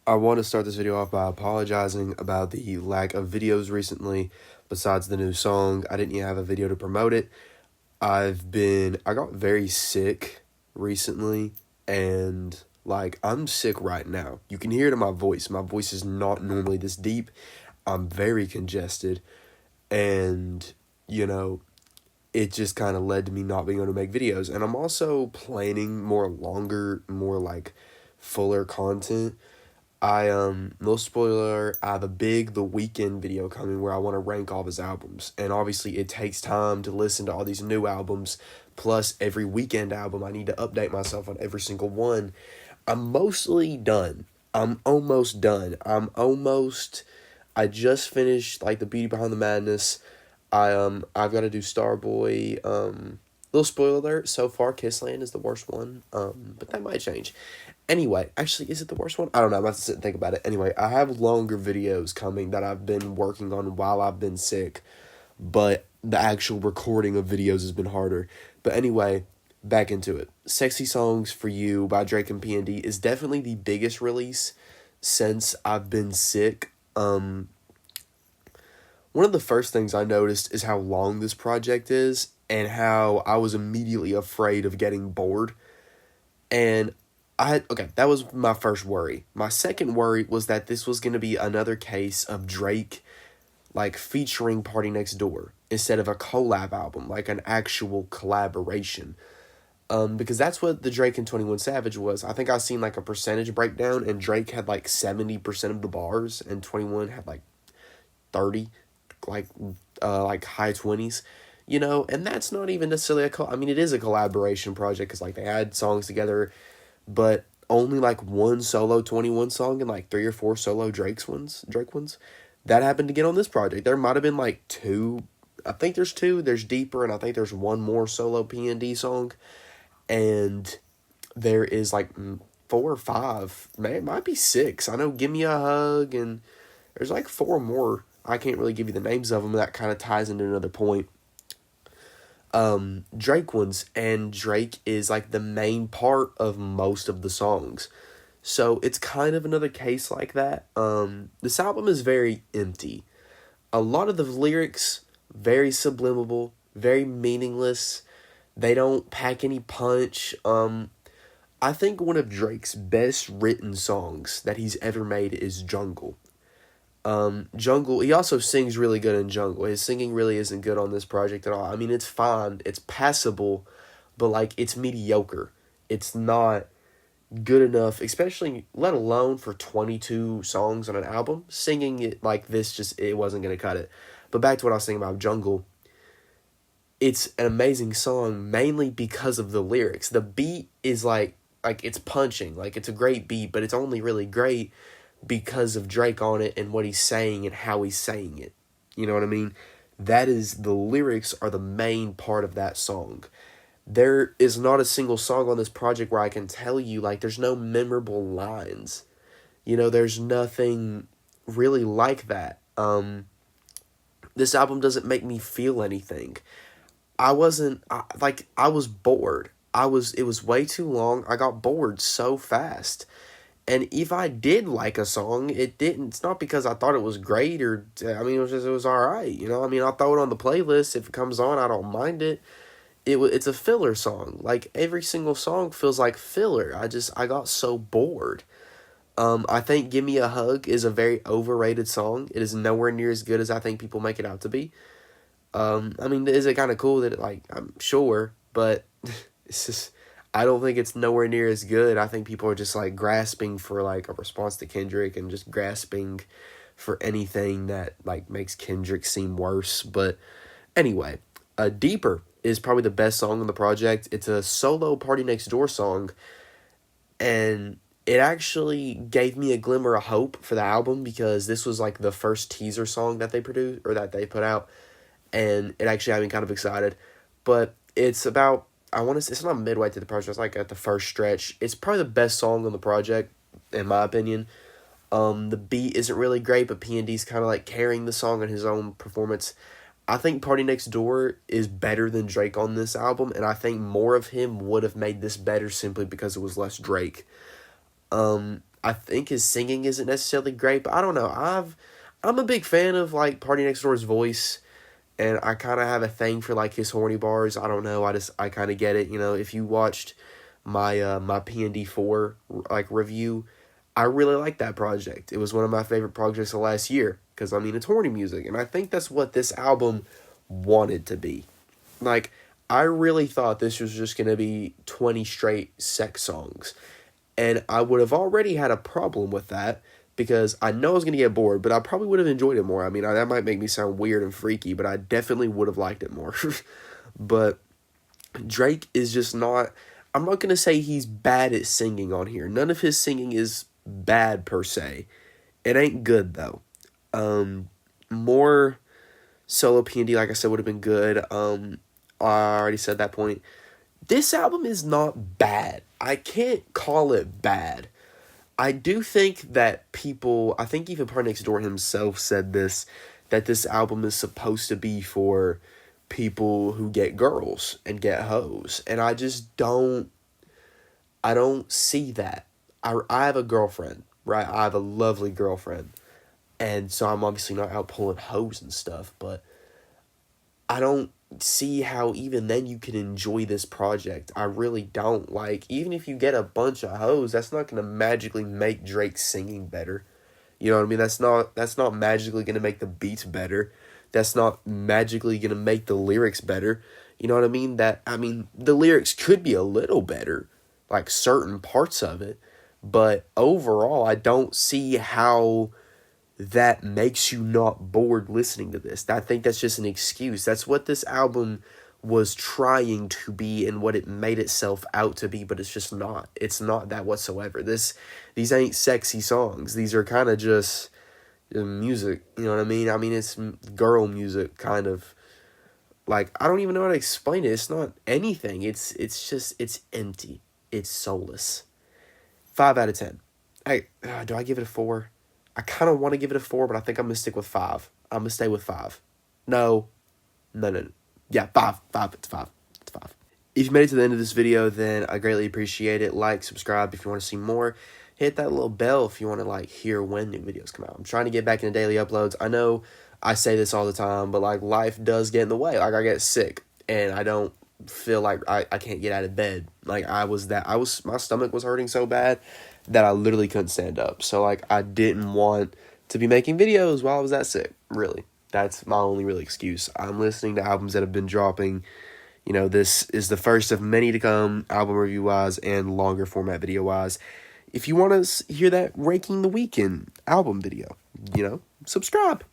I want to start this video off by apologizing about the lack of videos recently. Besides the new song, I didn't even have a video to promote it. I got very sick recently, and I'm sick right now. You can hear it in my voice. My voice is not normally this deep. I'm very congested, and it just kind of led to me not being able to make videos. And I'm also planning more longer, more fuller content. No spoiler, I have a big The Weeknd video coming where I want to rank all of his albums. And obviously it takes time to listen to all these new albums, plus every Weeknd album. I need to update myself on every single one. I'm mostly done. I'm almost done. I just finished The Beauty Behind the Madness. I've got to do Starboy. Little spoiler alert, so far Kissland is the worst one. But that might change. Anyway, actually, is it the worst one? I don't know. I'm about to sit and think about it. Anyway, I have longer videos coming that I've been working on while I've been sick, but the actual recording of videos has been harder. But anyway, back into it. Sexy Songs for You by Drake and PND is definitely the biggest release since I've been sick. One of the first things I noticed is how long this project is and how I was immediately afraid of getting bored. And that was my first worry. My second worry was that this was going to be another case of Drake, featuring PARTYNEXTDOOR instead of a collab album, an actual collaboration. Because that's what the Drake and 21 Savage was. I think I seen, a percentage breakdown, and Drake had, 70% of the bars, and 21 had, 30, high 20s. And that's not even necessarily it is a collaboration project, because, they had songs together, but only one solo 21 song and 3 or 4 solo Drake ones that happened to get on this project. There might have been 2. I think there's 2. There's Deeper, and I think there's one more solo PND song, and there is 4 or 5. Man, it might be 6. I know Give Me a Hug, and there's 4 more. I can't really give you the names of them. That kind of ties into another point. Drake ones, and Drake is the main part of most of the songs. So it's kind of another case like that. This album is very empty. A lot of the lyrics, very subliminal, very meaningless. They don't pack any punch. I think one of Drake's best written songs that he's ever made is Jungle. Jungle, he also sings really good in Jungle. His singing really isn't good on this project at all. I mean, it's fine, it's passable, but it's mediocre. It's not good enough, especially, let alone for 22 songs on an album. Singing it like this, it wasn't going to cut it. But back to what I was saying about Jungle. It's an amazing song, mainly because of the lyrics. The beat is it's punching, it's a great beat, but it's only really great because of Drake on it and what he's saying and how he's saying it. You know what I mean? The lyrics are the main part of that song. There is not a single song on this project where I can tell you, there's no memorable lines. There's nothing really like that. This album doesn't make me feel anything. I was bored. It was way too long. I got bored so fast. And if I did like a song, it's not because I thought it was great it was alright, I'll throw it on the playlist. If it comes on, I don't mind it. It's a filler song. Every single song feels like filler. I got so bored. I think Give Me a Hug is a very overrated song. It is nowhere near as good as I think people make it out to be. Is it kind of cool that I'm sure, but it's just, I don't think it's nowhere near as good. I think people are just grasping for a response to Kendrick and just grasping for anything that makes Kendrick seem worse. But anyway, Deeper is probably the best song on the project. It's a solo PARTYNEXTDOOR song, and it actually gave me a glimmer of hope for the album, because this was the first teaser song that they produced or that they put out, and it actually had me kind of excited. But it's about, it's not midway through the project, it's at the first stretch. It's probably the best song on the project, in my opinion. The beat isn't really great, but PND's kind of carrying the song on his own performance. I think PARTYNEXTDOOR is better than Drake on this album, and I think more of him would have made this better simply because it was less Drake. I think his singing isn't necessarily great, but I don't know. I'm a big fan of like PARTYNEXTDOOR's voice, and I kind of have a thing for like his horny bars. I don't know. I kind of get it. You know, if you watched my PND4 like review, I really like that project. It was one of my favorite projects of last year because I mean it's horny music, and I think that's what this album wanted to be. Like, I really thought this was just gonna be 20 straight sex songs. And I would have already had a problem with that because I know I was going to get bored, but I probably would have enjoyed it more. I mean, that might make me sound weird and freaky, but I definitely would have liked it more. But Drake is just not, I'm not going to say he's bad at singing on here. None of his singing is bad per se. It ain't good though. More solo P&D, like I said, would have been good. I already said that point. This album is not bad. I can't call it bad. I do think that people, I think even PARTYNEXTDOOR himself said this, that this album is supposed to be for people who get girls and get hoes. And I just don't see that. I have a girlfriend, right? I have a lovely girlfriend. And so I'm obviously not out pulling hoes and stuff, but I don't see how even then you can enjoy this project. I really don't. Like, even if you get a bunch of hoes, that's not going to magically make Drake singing better. You know what I mean? That's not magically going to make the beats better. That's not magically going to make the lyrics better. You know what I mean? The lyrics could be a little better, like certain parts of it, but overall, I don't see how that makes you not bored listening to this. I think that's just an excuse. That's what this album was trying to be and what it made itself out to be, but it's just not. It's not that whatsoever. These ain't sexy songs. These are kind of just music, you know what I mean? I mean, it's girl music, kind of. Like, I don't even know how to explain it. It's not anything. It's empty. It's soulless. 5 out of 10. Hey, do I give it a 4? I kind of want to give it a 4, but I think I'm going to stick with 5. I'm going to stay with 5. No. Yeah, 5. It's 5. If you made it to the end of this video, then I greatly appreciate it. Like, subscribe if you want to see more. Hit that little bell if you want to, like, hear when new videos come out. I'm trying to get back into daily uploads. I know I say this all the time, but, like, life does get in the way. Like, I get sick, and I don't feel like I can't get out of bed. Like, my stomach was hurting so bad that I literally couldn't stand up. So, like, I didn't want to be making videos while I was that sick, really. That's my only real excuse. I'm listening to albums that have been dropping. You know, this is the first of many to come, album review-wise and longer format video-wise. If you want to hear that Ranking the Weekend album video, you know, subscribe.